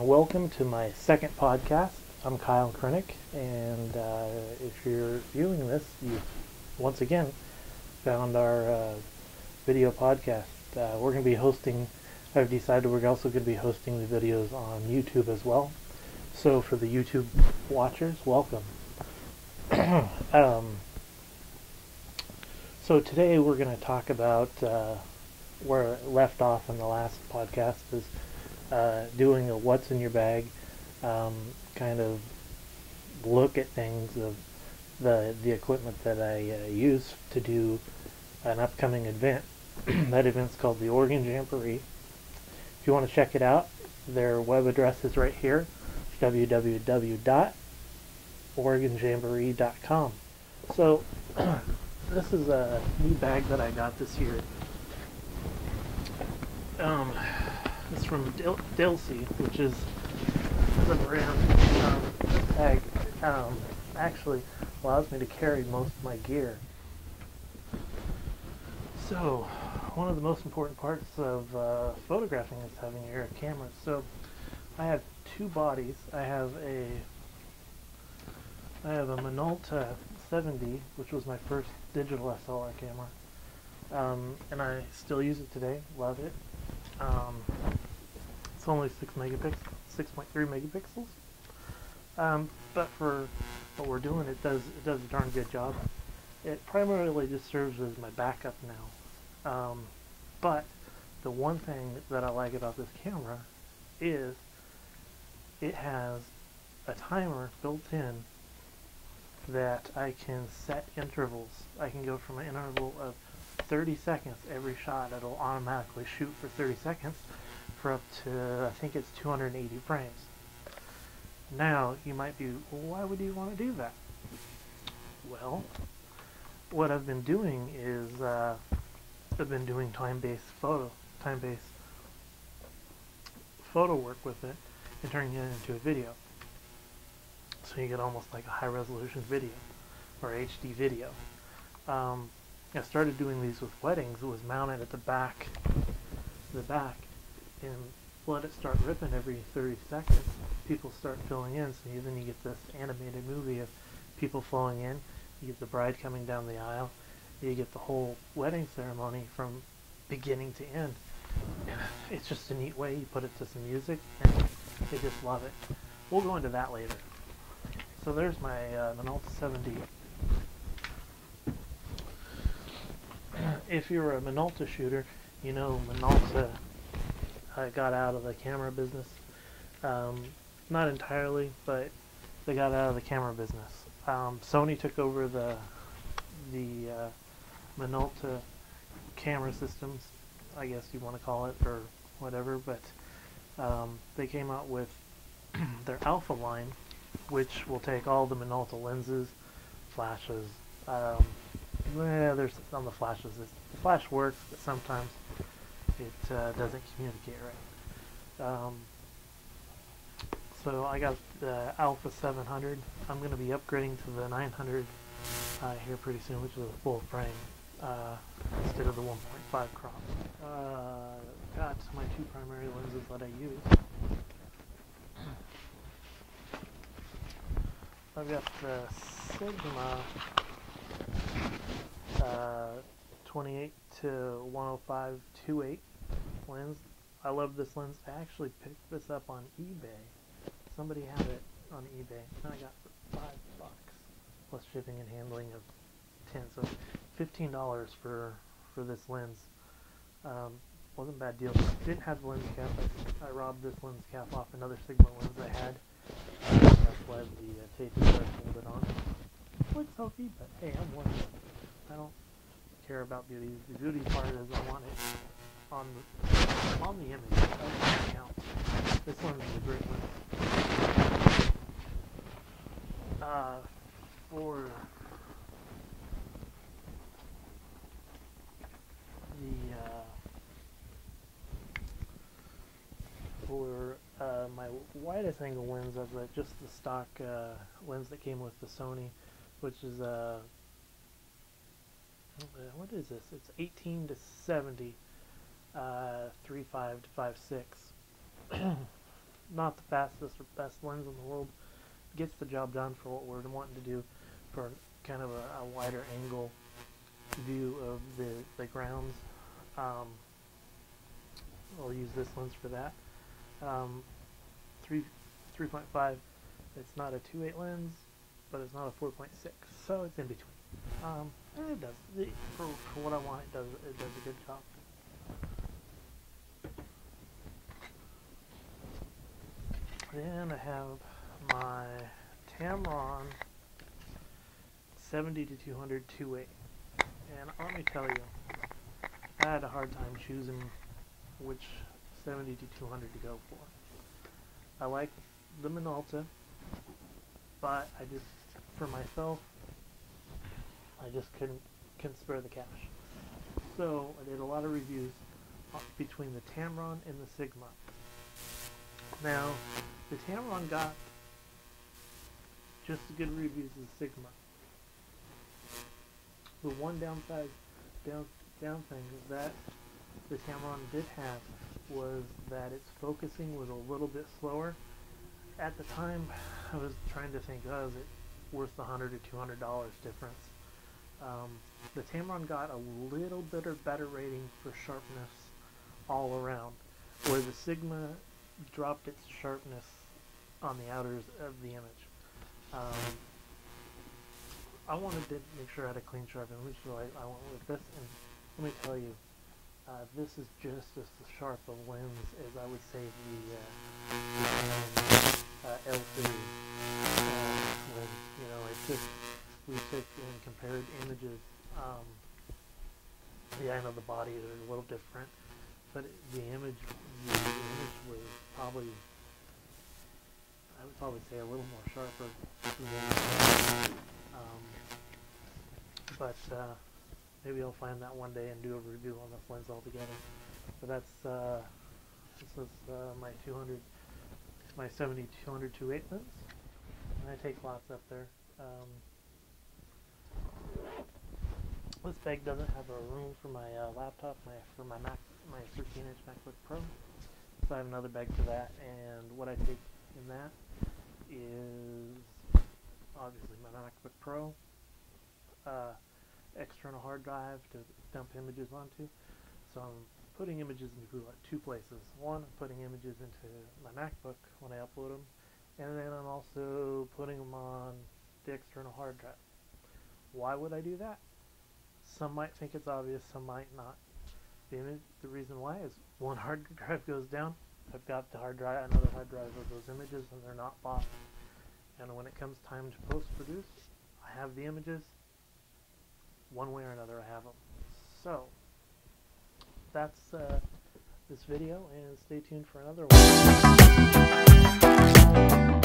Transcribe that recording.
welcome to my second podcast. I'm Kyle Krenik, and if you're viewing this, you've once again found our video podcast. We're going to be hosting, I've decided we're also going to be hosting the videos on YouTube as well. So for the YouTube watchers, welcome. So today we're going to talk about where it left off in the last podcast is doing a what's in your bag kind of look at things of the equipment that I use to do an upcoming event. That event's called the Oregon Jamboree. If you want to check it out, their web address is right here, www.oregonjamboree.com. So this is a new bag that I got this year. It's from Dilsey, which is the brand. This bag actually allows me to carry most of my gear. So, one of the most important parts of photographing is having your camera. So, I have two bodies. I have a Minolta 70, which was my first digital SLR camera, and I still use it today. Love it. It's only 6.3 megapixels. But for what we're doing, it does a darn good job. It primarily just serves as my backup now. But the one thing that I like about this camera is it has a timer built in that I can set intervals. I can go from an interval of 30 seconds every shot. It'll automatically shoot for 30 seconds for up to, I think it's 280 frames. Now, you might be, well, why would you want to do that? Well, what I've been doing is, I've been doing time-based photo work with it and turning it into a video. So you get almost like a high-resolution video, or HD video. I started doing these with weddings. It was mounted at the back, and let it start ripping every 30 seconds. People start filling in, so then you get this animated movie of people flowing in. You get the bride coming down the aisle. You get the whole wedding ceremony from beginning to end. And it's just a neat way. You put it to some music, and they just love it. We'll go into that later. So there's my Minolta 70. If you're a Minolta shooter, you know Minolta got out of the camera business. Not entirely, but they got out of the camera business. Sony took over the Minolta camera systems, I guess you want to call it, or whatever, but they came out with their Alpha line, which will take all the Minolta lenses, flashes. There's on the flashes. The flash works, but sometimes it doesn't communicate right. So I got the Alpha 700. I'm going to be upgrading to the 900 here pretty soon, which is a full frame instead of the 1.5 crop. Got my two primary lenses that I use. I've got the Sigma 28 to 105 2.8 lens. I love this lens. I actually picked this up on eBay. Somebody had it on eBay, and I got it for $5 plus shipping and handling of 10. So $15 for this lens. Wasn't a bad deal. Didn't have the lens cap. I robbed this lens cap off another Sigma lens I had. That's why the tape is folded on. It looks healthy, but hey, I'm one. I don't care about beauty. The beauty part is I want it on the image. That's what counts. This lens is a great lens. For my widest angle lens, I've got just the stock lens that came with the Sony, which is what is this? It's 18 to 70, 3.5 to 5.6. not the fastest or best lens in the world. Gets the job done for what we're wanting to do, for kind of a wider angle view of the grounds. I'll use this lens for that. 3.5. It's not a 2.8 lens, but it's not a 4.6, so it's in between. And it does for what I want. It does a good job. Then I have my Tamron 70-200 2.8, and let me tell you, I had a hard time choosing which 70-200 to go for. I like the Minolta, but for myself, I just couldn't spare the cash. So I did a lot of reviews between the Tamron and the Sigma. Now, the Tamron got just as good reviews as the Sigma. The one down thing that the Tamron did have was that its focusing was a little bit slower. At the time, I was trying to think, oh, is it worth the $100 to $200 difference? The Tamron got a little bit better rating for sharpness all around, where the Sigma dropped its sharpness on the outers of the image. I wanted to make sure I had a clean, sharp image, so I went with this, and let me tell you, this is just as sharp a lens as I would say the L3. When, you know, we took and compared images. Yeah, I know the bodies are a little different, but the image was probably, I would probably say, a little more sharper than but maybe I'll find that one day and do a review on this lens altogether. But that's this is my 70-200 2.8 lens, and I take lots up there. This bag doesn't have a room for my laptop, for my 13-inch MacBook Pro, so I have another bag for that. And what I take in that is obviously my MacBook Pro, external hard drive to dump images onto. So I'm putting images into two places. One, I'm putting images into my MacBook when I upload them, and then I'm also putting them on the external hard drive. Why would I do that? Some might think it's obvious, some might not. The reason why is one hard drive goes down, I've got another hard drive of those images, and they're not bought. And when it comes time to post-produce, I have the images. One way or another, I have them. So that's this video, and stay tuned for another one.